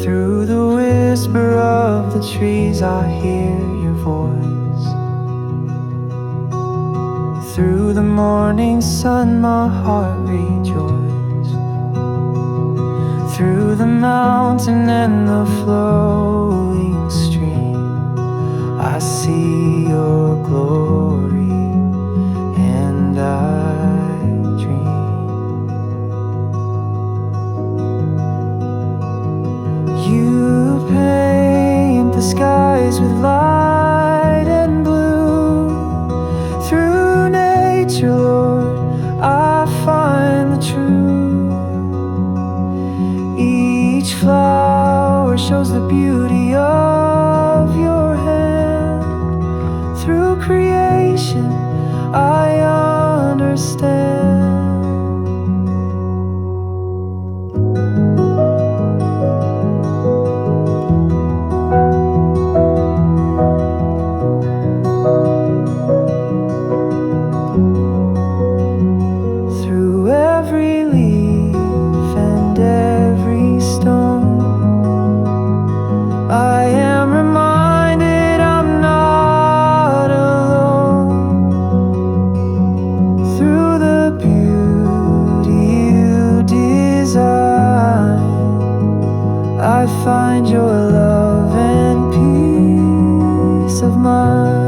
Through the whisper of the trees I hear your voice. Through the morning sun my heart rejoices. Through the mountain and the flowing stream I see your glory and I dream. You paint the skies with light and blue. Through nature, Lord, I find the truth. Each flower shows the beauty of your hand. Through creation, I understand. Every leaf and every stone, I am reminded I'm not alone. Through the beauty you design, I find your love and peace of mind.